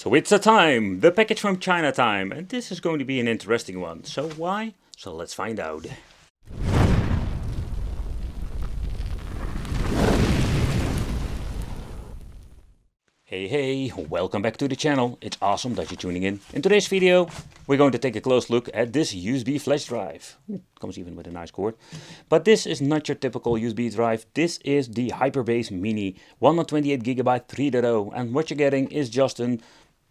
So it's a time, the package from China time, and this is going to be an interesting one. So why? So let's find out. Hey, welcome back to the channel. It's awesome that you're tuning in. In today's video, we're going to take a close look at this USB flash drive. Comes even with a nice cord. But this is not your typical USB drive. This is the Hyperbase Mini 128GB 3.0. And what you're getting is just a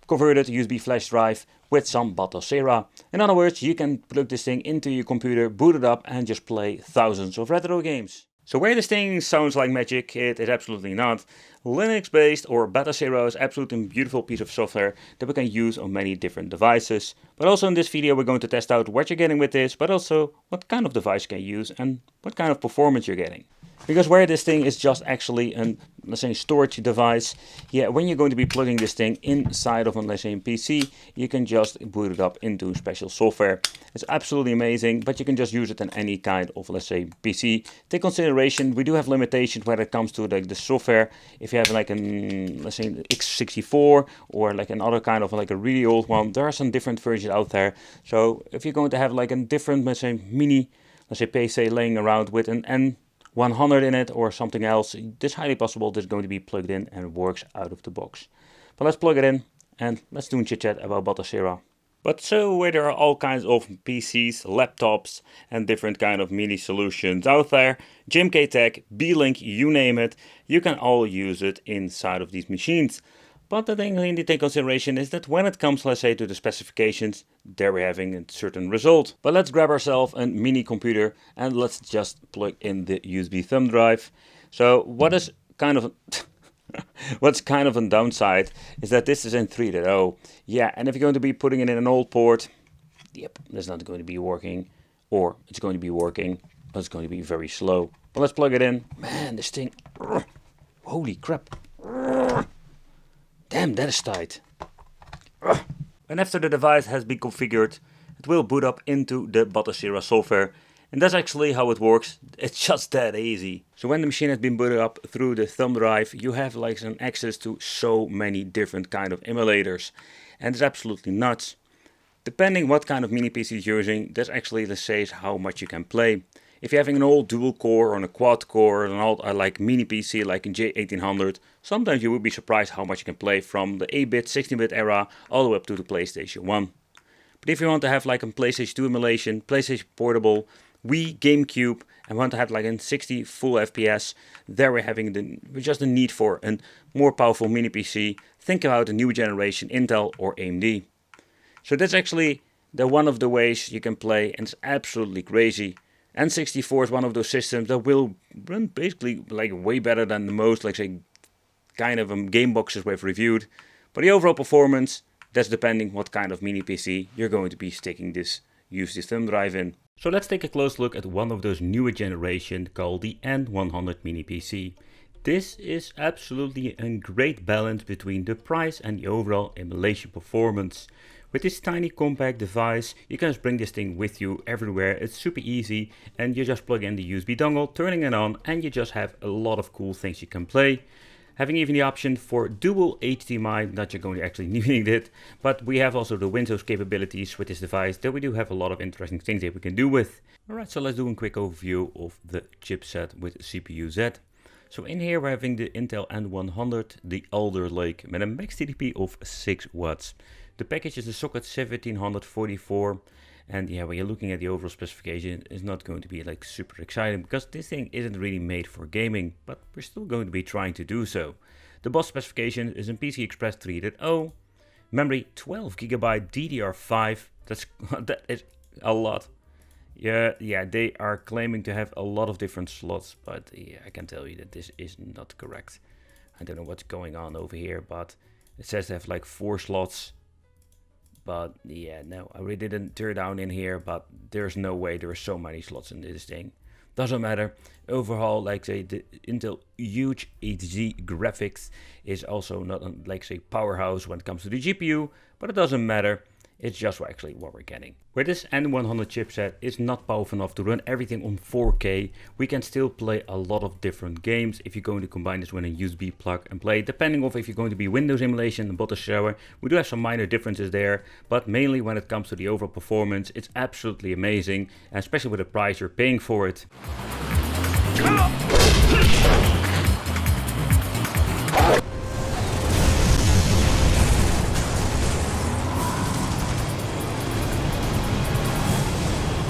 converted USB flash drive with some Batocera. In other words, you can plug this thing into your computer, boot it up and just play thousands of retro games. So where this thing sounds like magic, it is absolutely not. Linux based or Batocera is absolutely a beautiful piece of software that we can use on many different devices. But also in this video we're going to test out what you're getting with this, but also what kind of device you can use and what kind of performance you're getting. Because where this thing is just actually an, let's say, storage device, yeah, when you're going to be plugging this thing inside of a, let's say, a PC, you can just boot it up into special software. It's absolutely amazing, but you can just use it in any kind of, let's say, PC. Take consideration, we do have limitations when it comes to the software. If you have like an, let's say, x64 or like another kind of like a really old one, there are some different versions out there. So if you're going to have like a different, let's say, mini, let's say, PC laying around with an N100 in it or something else, it's highly possible this is going to be plugged in and works out of the box. But let's plug it in and let's do a chit chat about Batocera. But so where there are all kinds of PCs, laptops and different kind of mini solutions out there, JMK Tech, B-Link, you name it, you can all use it inside of these machines. But the thing you need to take consideration is that when it comes, let's say, to the specifications, there we're having a certain result. But let's grab ourselves a mini computer and let's just plug in the USB thumb drive. So what is kind of what's kind of a downside is that this is in 3.0. Yeah, and if you're going to be putting it in an old port, yep, that's not going to be working. Or it's going to be working, but it's going to be very slow. But let's plug it in. Man, this thing, holy crap. Damn, that is tight. And after the device has been configured, it will boot up into the Batocera software. And that's actually how it works. It's just that easy. So when the machine has been booted up through the Thumbdrive, you have like some access to so many different kind of emulators. And it's absolutely nuts. Depending what kind of mini PC you're using, this actually says how much you can play. If you're having an old dual core or a quad core or an old like mini PC like a J1800, sometimes you will be surprised how much you can play from the 8-bit, 16-bit era all the way up to the PlayStation 1. But if you want to have like a PlayStation 2 emulation, PlayStation Portable, Wii, GameCube, and want to have like a 60 full FPS, there we're having just the need for a more powerful mini PC. Think about a new generation Intel or AMD. So that's actually one of the ways you can play, and it's absolutely crazy. N64 is one of those systems that will run basically like way better than the most, like say, kind of game boxes we've reviewed. But the overall performance, that's depending what kind of mini PC you're going to be sticking this USB thumb drive in. So let's take a close look at one of those newer generation called the N100 mini PC. This is absolutely a great balance between the price and the overall emulation performance. With this tiny compact device, you can just bring this thing with you everywhere. It's super easy and you just plug in the USB dongle, turning it on, and you just have a lot of cool things you can play. Having even the option for dual HDMI, not you're going to actually need it, but we have also the Windows capabilities with this device that we do have a lot of interesting things that we can do with. Alright, so let's do a quick overview of the chipset with CPU Z. So in here we're having the Intel N100, the Alder Lake, with a max TDP of 6 watts. The package is the socket 1744, and yeah, when you're looking at the overall specification, it's not going to be like super exciting because this thing isn't really made for gaming, but we're still going to be trying to do so. The boss specification is in PCI Express 3.0, memory 12GB DDR5, that is a lot. Yeah, they are claiming to have a lot of different slots, but yeah, I can tell you that this is not correct. I don't know what's going on over here, but it says they have like 4 slots. But yeah, no, I really didn't tear down in here, but there's no way there are so many slots in this thing. Doesn't matter. Overall, like say, the Intel huge HD graphics is also not like say powerhouse when it comes to the GPU, but it doesn't matter. It's just actually what we're getting. Where this N100 chipset is not powerful enough to run everything on 4K, we can still play a lot of different games if you're going to combine this with a USB plug and play, depending on if you're going to be Windows Emulation and Batocera. We do have some minor differences there, but mainly when it comes to the overall performance, it's absolutely amazing, especially with the price you're paying for it.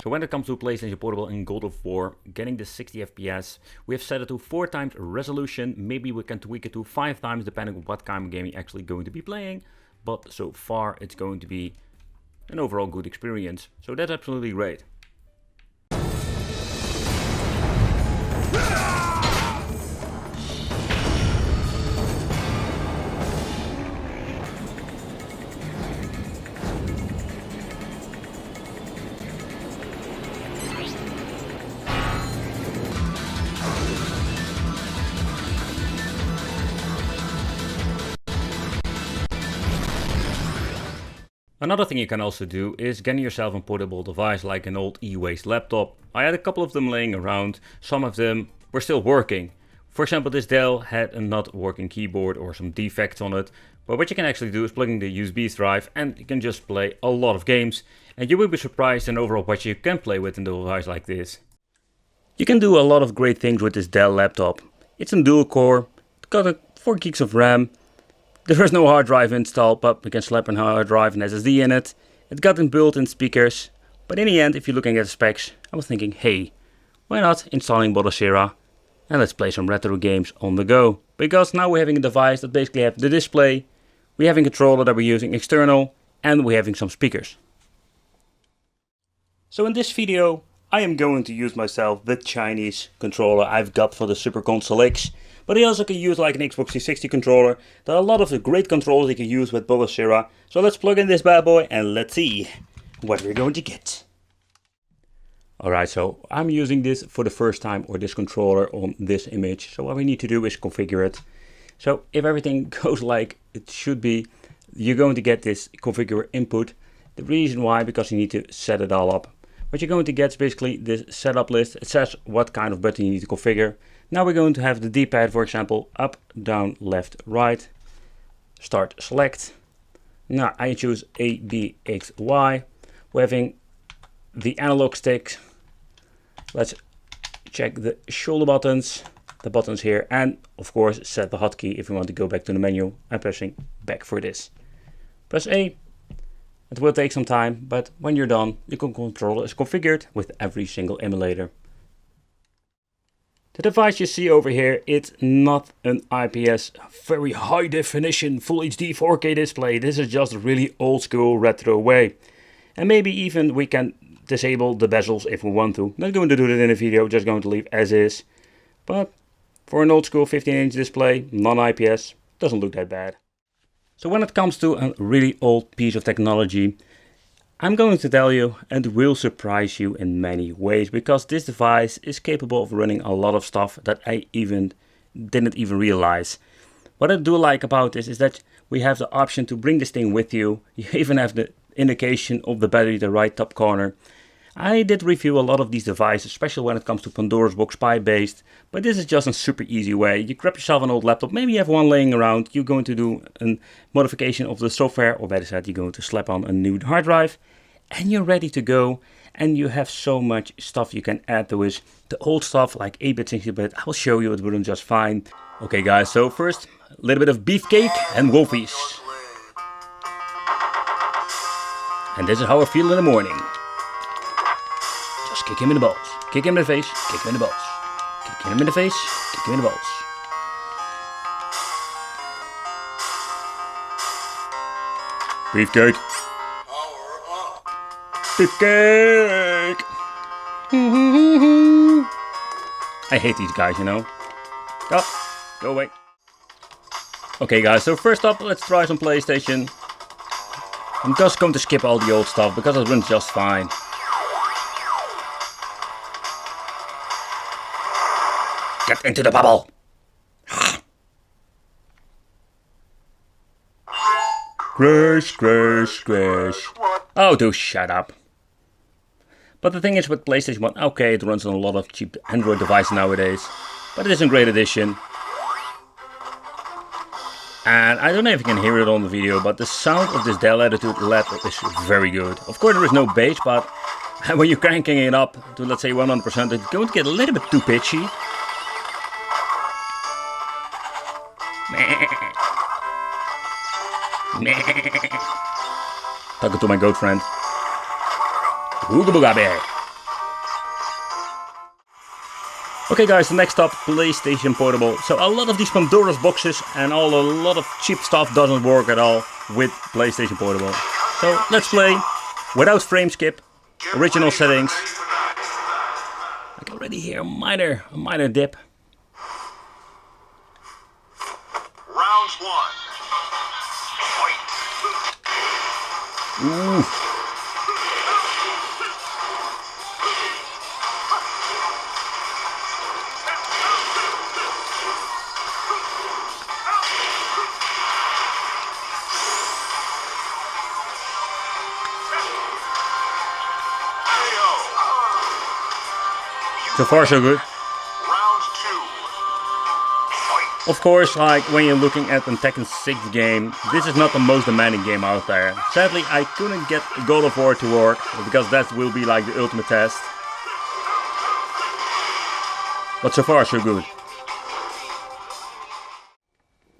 So when it comes to PlayStation Portable and God of War, getting the 60 FPS, we have set it to 4 times resolution. Maybe we can tweak it to 5 times depending on what kind of game you're actually going to be playing. But so far it's going to be an overall good experience. So that's absolutely great. Another thing you can also do is getting yourself a portable device like an old e-waste laptop. I had a couple of them laying around, some of them were still working. For example, this Dell had a not working keyboard or some defects on it, but what you can actually do is plug in the USB drive and you can just play a lot of games, and you will be surprised in overall what you can play with in a device like this. You can do a lot of great things with this Dell laptop. It's a dual core, it's got a 4 gigs of RAM. There is no hard drive installed, but we can slap a hard drive and SSD in it. It got built-in speakers, but in the end, if you're looking at the specs, I was thinking, hey, why not installing Batocera and let's play some retro games on the go. Because now we're having a device that basically has the display, we're having a controller that we're using external, and we're having some speakers. So in this video, I am going to use myself the Chinese controller I've got for the Super Console X. But I also can use like an Xbox 360 controller. There are a lot of the great controllers you can use with Batocera. So let's plug in this bad boy and let's see what we're going to get. Alright, so I'm using this for the first time, or this controller on this image. So what we need to do is configure it. So if everything goes like it should be, you're going to get this configure input. The reason why, because you need to set it all up. What you're going to get is basically this setup list. It says what kind of button you need to configure. Now we're going to have the D-pad, for example, up, down, left, right, start, select. Now I choose A, B, X, Y. We're having the analog stick. Let's check the shoulder buttons, the buttons here, and of course set the hotkey if you want to go back to the menu. I'm pressing back for this. Press A. It will take some time, but when you're done, the controller is configured with every single emulator. The device you see over here, it's not an IPS very high definition full HD 4K display. This is just a really old school retro way. And maybe even we can disable the bezels if we want to. Not going to do that in a video, just going to leave as is. But for an old school 15-inch display, non-IPS, doesn't look that bad. So when it comes to a really old piece of technology, I'm going to tell you, and it will surprise you in many ways, because this device is capable of running a lot of stuff that I didn't even realize. What I do like about this is that we have the option to bring this thing with you. You even have the indication of the battery in the right top corner. I did review a lot of these devices, especially when it comes to Pandora's Box Pi based, but this is just a super easy way. You grab yourself an old laptop, maybe you have one laying around, you're going to do a modification of the software, or better said, you're going to slap on a new hard drive, and you're ready to go, and you have so much stuff you can add to it. The old stuff like 8-bit, 16-bit, I will show you, it will run just fine. Okay guys, so first, a little bit of beefcake and wolfies. And this is how I feel in the morning. Just kick him in the balls. Kick him in the face, kick him in the balls. Kick him in the face, kick him in the balls. Beefcake. Beefcake. I hate these guys, you know. Oh, go away. Okay guys, so first up, let's try some PlayStation. I'm just going to skip all the old stuff because it runs just fine. Get into the bubble! Crash, crash, crash. Oh, do shut up. But the thing is with PlayStation 1, okay, it runs on a lot of cheap Android devices nowadays. But it is in great edition. And I don't know if you can hear it on the video, but the sound of this Dell Latitude laptop is very good. Of course there is no bass, but when you're cranking it up to, let's say, 100%, it's going to get a little bit too pitchy. Talking to my goat friend. Okay guys, the next up, PlayStation Portable. So a lot of these Pandora's boxes and a lot of cheap stuff doesn't work at all with PlayStation Portable. So let's play without frame skip, original settings. I can already hear a minor dip. Round 1. Fight. Ooh. So far so good. Round 2. Fight. Of course, like when you're looking at the Tekken 6 game, this is not the most demanding game out there. Sadly, I couldn't get God of War to work, because that will be like the ultimate test. But so far so good.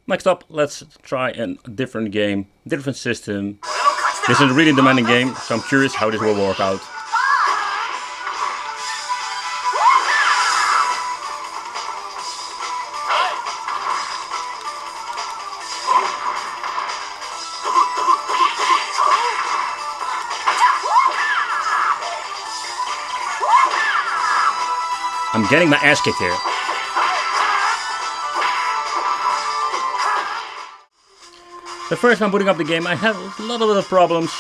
Next up, let's try a different game, different system. This is a really demanding game, so I'm curious how this will work out. I'm getting my ass kicked here. The first time booting up the game, I had a lot of problems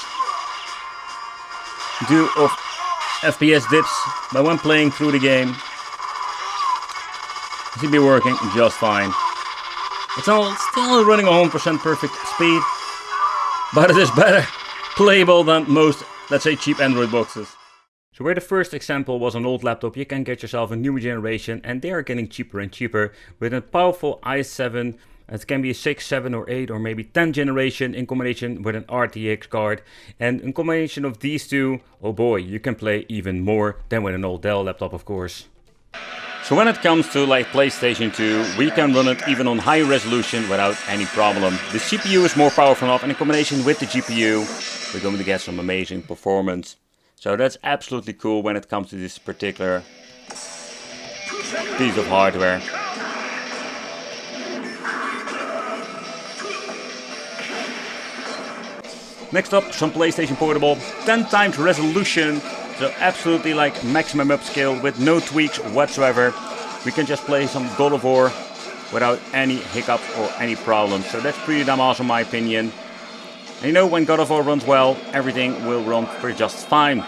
due of FPS dips, but when playing through the game, it should be working just fine. It's all still running 100% perfect speed, but it is better playable than most, let's say, cheap Android boxes. So where the first example was an old laptop, you can get yourself a newer generation, and they are getting cheaper and cheaper with a powerful i7. It can be a 6, 7 or 8 or maybe 10 generation in combination with an RTX card. And in combination of these two, oh boy, you can play even more than with an old Dell laptop, of course. So when it comes to like PlayStation 2, we can run it even on high resolution without any problem. The CPU is more powerful enough, and in combination with the GPU, we're going to get some amazing performance. So that's absolutely cool when it comes to this particular piece of hardware. Next up, some PlayStation Portable, 10 times resolution, so absolutely like maximum upscale with no tweaks whatsoever. We can just play some God of War without any hiccups or any problems, so that's pretty damn awesome in my opinion. And you know, when God of War runs well, everything will run for just fine.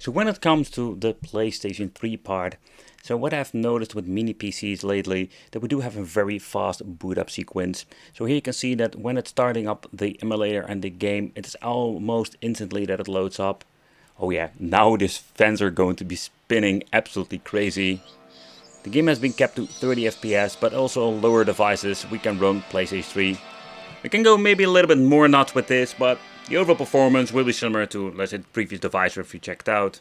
So when it comes to the PlayStation 3 part, so what I've noticed with mini PCs lately, that we do have a very fast boot up sequence. So here you can see that when it's starting up the emulator and the game, it's almost instantly that it loads up. Oh yeah, now this fans are going to be spinning absolutely crazy. The game has been kept to 30 FPS, but also on lower devices we can run PlayStation 3. We can go maybe a little bit more nuts with this, but the overall performance will be similar to, let's say, the previous device if you checked out.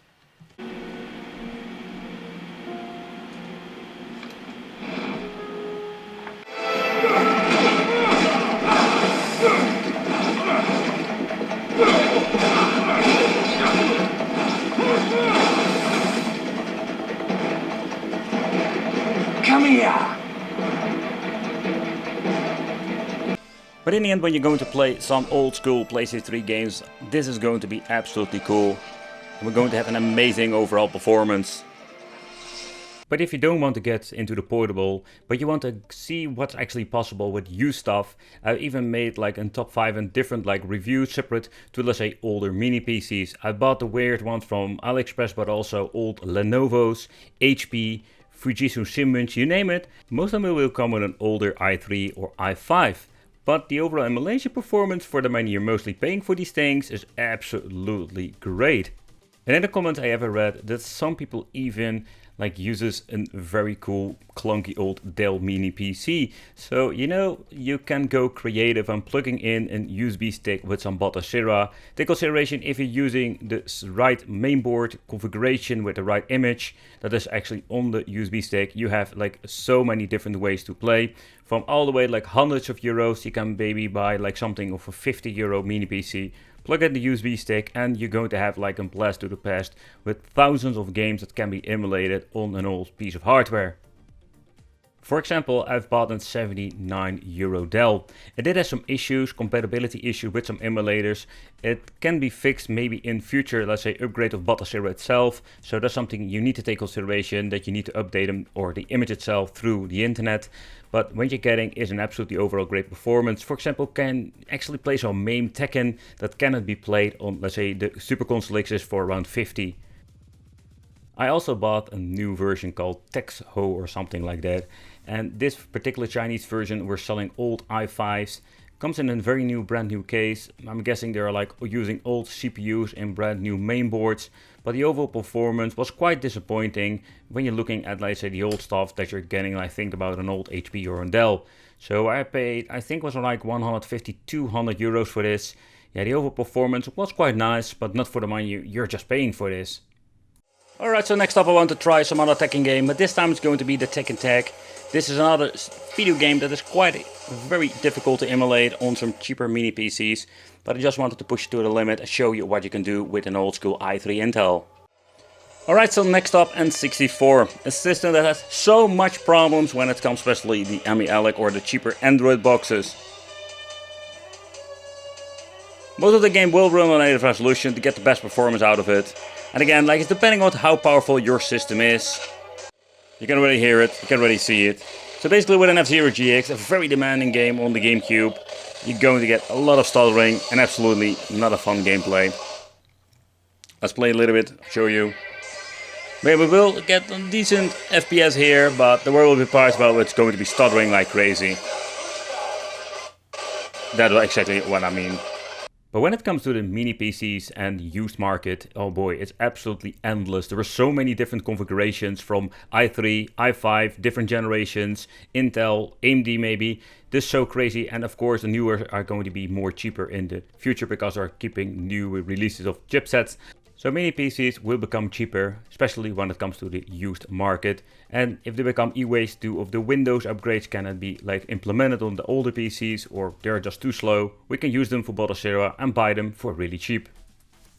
Come here! But in the end, when you're going to play some old school PlayStation 3 games, this is going to be absolutely cool. and we're going to have an amazing overall performance. But if you don't want to get into the portable, but you want to see what's actually possible with used stuff, I've even made like a top 5 and different like reviews separate to, let's say, older mini PCs. I bought the weird ones from AliExpress, but also old Lenovo's, HP, Fujitsu Siemens, you name it. Most of them will come with an older i3 or i5. But the overall emulation performance for the money you're mostly paying for these things is absolutely great. And in the comments I ever read that some people even like uses a very cool clunky old Dell mini PC. So you can go creative on plugging in a USB stick with some Batocera. Take consideration if you're using the right mainboard configuration with the right image that is actually on the USB stick. You have like so many different ways to play. From all the way like hundreds of euros, you can maybe buy like something of a 50 euro mini PC. Plug in the USB stick and you're going to have like a blast to the past with thousands of games that can be emulated on an old piece of hardware. For example, I've bought a 79 euro Dell. It did have some issues, compatibility issues with some emulators. It can be fixed maybe in future, let's say upgrade of Batocera itself. So that's something you need to take consideration, that you need to update them or the image itself through the internet. But what you're getting is an absolutely overall great performance. For example, can actually play some MAME Tekken that cannot be played on, let's say, the Super Console X's for around 50. I also bought a new version called Texho or something like that. And this particular Chinese version, we're selling old i5s. Comes in a very new brand new case. I'm guessing they're like using old CPUs and brand new mainboards. But the overall performance was quite disappointing when you're looking at, let's say, the old stuff that you're getting, like think about an old HP or a Dell. So I paid, I think it was like 150, 200 euros for this. Yeah, the overall performance was quite nice, but not for the money you're just paying for this. Alright, so next up I want to try some other Tekken game, but this time it's going to be the Tekken Tag. This is another video game that is quite very difficult to emulate on some cheaper mini PCs, but I just wanted to push it to the limit and show you what you can do with an old school i3 Intel. Alright, so next up N64, a system that has so much problems when it comes especially the Emulation or the cheaper Android boxes. Most of the game will run on native resolution to get the best performance out of it. And again, like it's depending on how powerful your system is. You can already hear it, you can already see it. So basically with an F-Zero GX, a very demanding game on the GameCube, you're going to get a lot of stuttering and absolutely not a fun gameplay. Let's play a little bit, show you. Maybe we will get a decent FPS here, but there will be parts where it's going to be stuttering like crazy. That's exactly what I mean. But when it comes to the mini PCs and used market, oh boy, it's absolutely endless. There are so many different configurations from i3, i5, different generations, Intel, AMD maybe. This is so crazy, and of course the newer are going to be more cheaper in the future because they're keeping new releases of chipsets. So mini PCs will become cheaper, especially when it comes to the used market. And if they become e-ways to of the Windows upgrades cannot be like implemented on the older PCs or they're just too slow, we can use them for Batocera and buy them for really cheap.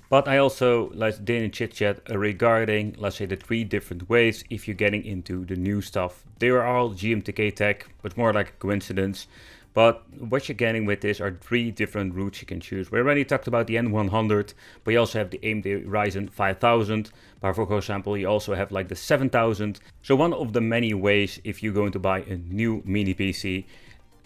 But I also did a chit chat regarding, let's say, the 3 different ways if you're getting into the new stuff. They are all GMTK tech, but more like a coincidence. But what you're getting with this are 3 different routes you can choose. We already talked about the N100, but you also have the AMD Ryzen 5000. But for example, you also have like the 7000. So one of the many ways if you're going to buy a new mini PC,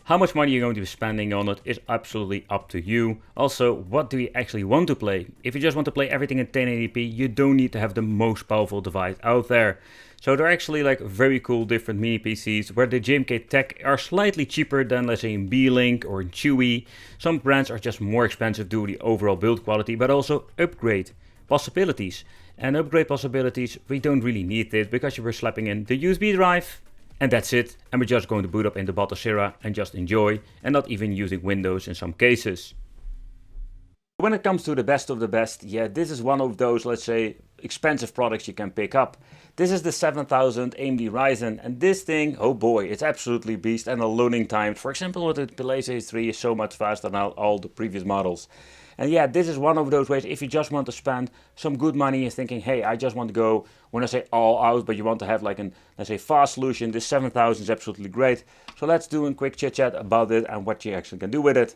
how much money you're going to be spending on it is absolutely up to you. Also, what do you actually want to play? If you just want to play everything in 1080p, you don't need to have the most powerful device out there. So they're actually like very cool different mini PCs where the JMK tech are slightly cheaper than, let's say, in B-Link or in Chewy. Some brands are just more expensive due to the overall build quality, but also upgrade possibilities. And upgrade possibilities, we don't really need it because you were slapping in the USB drive. And that's it, and we're just going to boot up into Batocera and just enjoy, and not even using Windows in some cases. When it comes to the best of the best, yeah, this is one of those, let's say, expensive products you can pick up. This is the 7000 AMD Ryzen, and this thing, oh boy, it's absolutely beast, and the loading time, for example, with the PlayStation 3 is so much faster than all the previous models. And yeah, this is one of those ways if you just want to spend some good money and thinking, hey, I just want to go, when I say all out, but you want to have like an, let's say, fast solution, this 7000 is absolutely great. So let's do a quick chit chat about it and what you actually can do with it.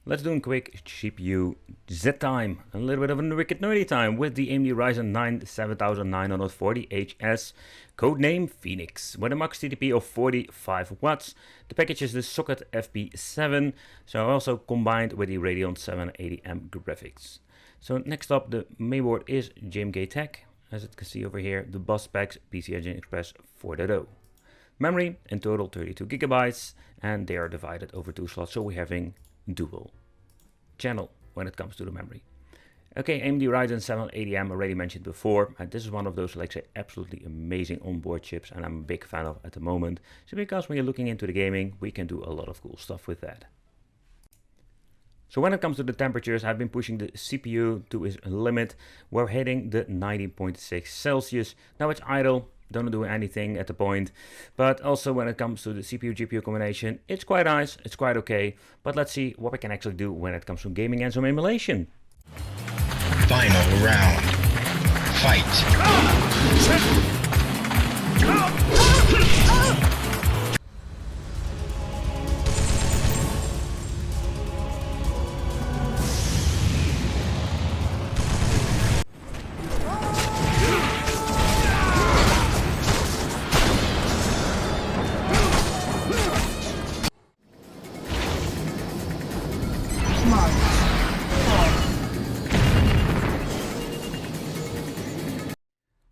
Let's do a quick CPU Z time, a little bit of a wicked nerdy time with the AMD Ryzen 9 7940HS, codename Phoenix, with a max TDP of 45 watts. The package is the socket FP7, so also combined with the Radeon 780M graphics. So next up, the mainboard is JMK Tech, as you can see over here, the bus specs PC Engine Express 4.0. Memory in total 32 gigabytes, and they are divided over 2 slots, so we're having dual channel when it comes to the memory. Okay, AMD Ryzen 780M already mentioned before, and this is one of those, like say, absolutely amazing onboard chips, and I'm a big fan of at the moment. So because when you're looking into the gaming, we can do a lot of cool stuff with that. So when it comes to the temperatures, I've been pushing the CPU to its limit. We're hitting the 19.6 Celsius. Now it's idle. Don't do anything at the point, but also when it comes to the CPU GPU combination, it's quite nice, it's quite okay, but let's see what we can actually do when it comes to gaming and some emulation. Final round. Fight.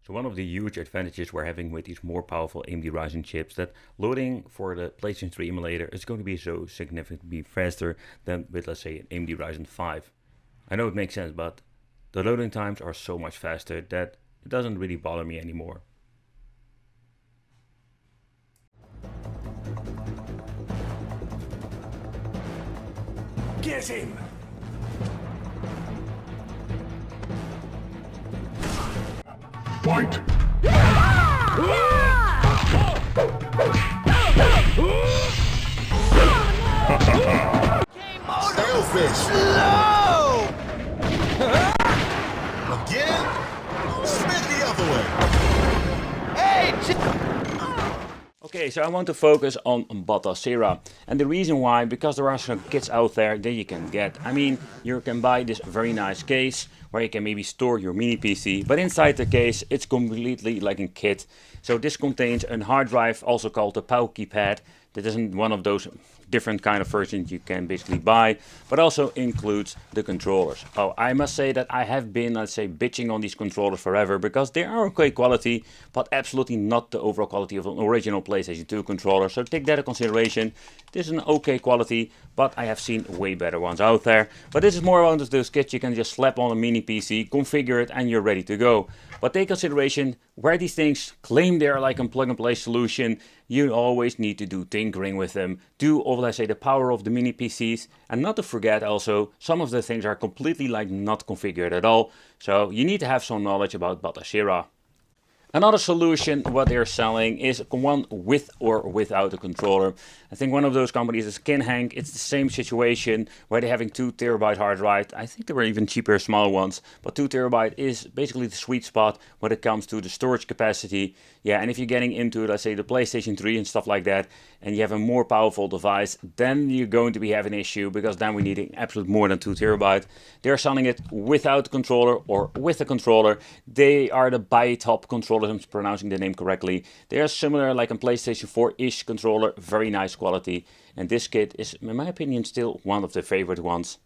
So one of the huge advantages we're having with these more powerful AMD Ryzen chips, that loading for the PlayStation 3 emulator is going to be so significantly faster than with, let's say, an AMD Ryzen 5. I know it makes sense, but the loading times are so much faster that it doesn't really bother me anymore. Get him! Fight! Sailfish! No! Again? Spin the other way! Okay, so I want to focus on Batocera, and the reason why, because there are some kits out there that you can get. I mean, you can buy this very nice case where you can maybe store your mini PC, but inside the case it's completely like a kit. So this contains a hard drive, also called the PAL keypad. That isn't one of those different kind of versions you can basically buy, but also includes the controllers. Oh, I must say that I have been, let's say, bitching on these controllers forever because they are okay quality, but absolutely not the overall quality of an original PlayStation 2 controller. So take that into consideration. This is an okay quality, but I have seen way better ones out there. But this is more one of those kits you can just slap on a mini PC, configure it, and you're ready to go. But take consideration where these things claim they're like a plug and play solution, you always need to do tinkering with them, do all, let's say, the power of the mini PCs, and not to forget also, some of the things are completely like not configured at all, so you need to have some knowledge about Batocera. Another solution what they're selling is one with or without a controller. I think one of those companies is Kinhank. It's the same situation where they're having 2 terabyte hard drive. I think there were even cheaper small ones, but 2 terabyte is basically the sweet spot when it comes to the storage capacity. Yeah, and if you're getting into, let's say, the PlayStation 3 and stuff like that, and you have a more powerful device, then you're going to be having an issue, because then we need absolute more than 2 terabyte. They're selling it without a controller or with a controller. They are the BiTop controllers, I'm pronouncing the name correctly. They are similar like a PlayStation 4-ish controller, very nice quality. And this kit is, in my opinion, still one of the favorite ones.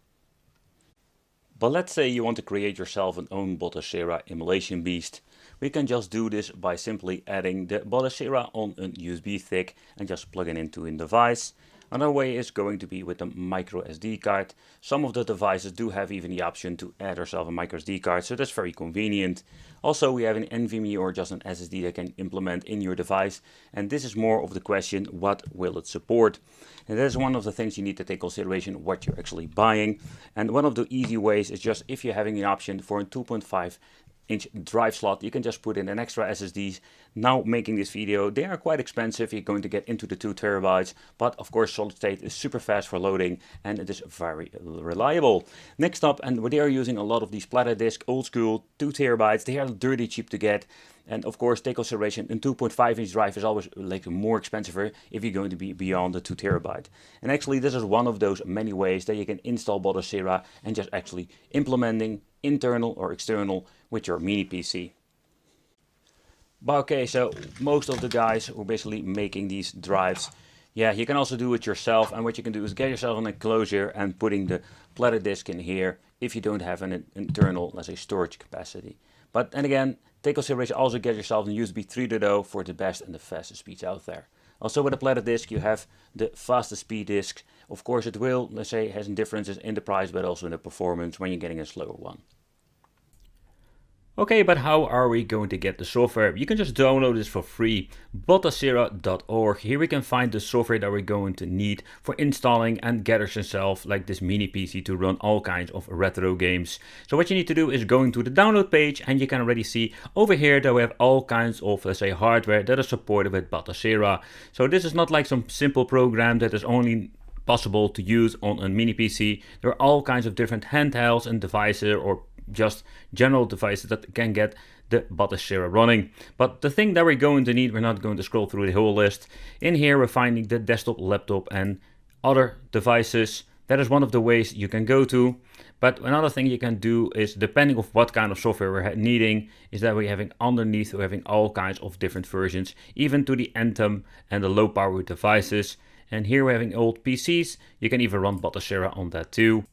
But let's say you want to create yourself an own Batocera emulation beast. We can just do this by simply adding the Batocera on a USB stick and just plug it into a device. Another way is going to be with a micro SD card. Some of the devices do have even the option to add yourself a micro SD card, so that's very convenient. Also, we have an NVMe or just an SSD that can implement in your device, and this is more of the question, what will it support? And that is one of the things you need to take consideration what you're actually buying. And one of the easy ways is just if you're having an option for a 2.5 inch drive slot, you can just put in an extra SSDs. Now making this video, they are quite expensive. You're going to get into the 2 terabytes, but of course solid state is super fast for loading and it is very reliable. Next up, and they are using a lot of these platter disk, old school 2 terabytes. They are dirty cheap to get. And of course, take consideration, a 2.5 inch drive is always like more expensive if you're going to be beyond the 2 terabyte. And actually, this is one of those many ways that you can install Batocera and just actually implementing internal or external with your mini PC. But okay, so most of the guys who are basically making these drives, yeah, you can also do it yourself. And what you can do is get yourself an enclosure and putting the platter disk in here if you don't have an internal, let's say, storage capacity. But and again, take consideration, also get yourself an USB 3.0 for the best and the fastest speeds out there. Also with a platter disk you have the fastest speed disk. Of course it will, let's say, has some differences in the price but also in the performance when you're getting a slower one. Okay, but how are we going to get the software? You can just download this for free, batocera.org. Here we can find the software that we're going to need for installing and get yourself like this mini PC to run all kinds of retro games. So what you need to do is go into the download page and you can already see over here that we have all kinds of, let's say, hardware that is supported with Batocera. So this is not like some simple program that is only possible to use on a mini PC. There are all kinds of different handhelds and devices or just general devices that can get the Batocera running. But the thing that we're going to need, we're not going to scroll through the whole list. In here we're finding the desktop, laptop and other devices. That is one of the ways you can go to. But another thing you can do is, depending on what kind of software we're needing, is that we're having underneath, we're having all kinds of different versions, even to the Anthem and the low power devices. And here we're having old PCs. You can even run Batocera on that too.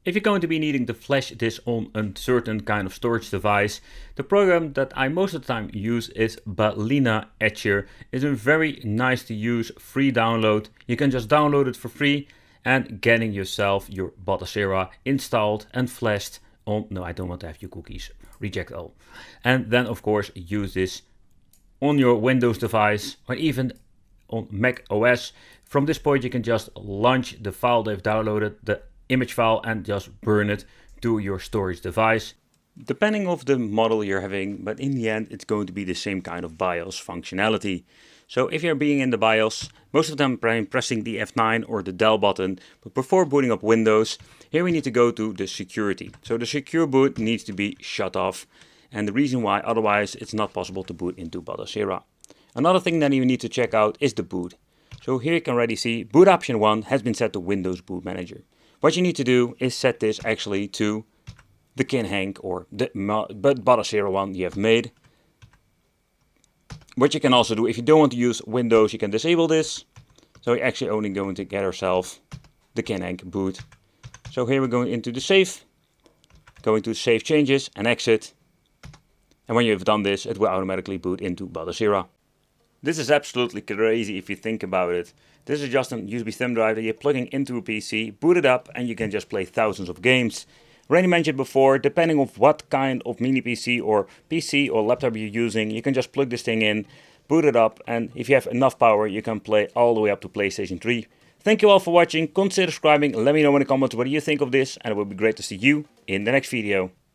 If you're going to be needing to flash this on a certain kind of storage device, the program that I most of the time use is Balena Etcher. It's a very nice to use free download. You can just download it for free and getting yourself your Batocera installed and flashed on, no, I don't want to have your cookies, reject all. And then of course use this on your Windows device or even on Mac OS. From this point you can just launch the file they've downloaded, the image file, and just burn it to your storage device. Depending on the model you're having, but in the end it's going to be the same kind of BIOS functionality. So if you're being in the BIOS, most of them I'm pressing the F9 or the Del button, but before booting up Windows, here we need to go to the security. So the secure boot needs to be shut off, and the reason why, otherwise it's not possible to boot into Batocera. Another thing that you need to check out is the boot. So here you can already see boot option 1 has been set to Windows Boot Manager. What you need to do is set this actually to the Kinhank or the Batocera one you have made. What you can also do, if you don't want to use Windows, you can disable this. So you're actually only going to get yourself the Kinhank boot. So here we're going into the save, going to save changes and exit. And when you've done this, it will automatically boot into Batocera. This is absolutely crazy if you think about it. This is just a USB thumb drive that you're plugging into a PC, boot it up, and you can just play thousands of games. Already mentioned before, depending on what kind of mini PC or laptop you're using, you can just plug this thing in, boot it up, and if you have enough power, you can play all the way up to PlayStation 3. Thank you all for watching. Consider subscribing. Let me know in the comments what you think of this, and it would be great to see you in the next video.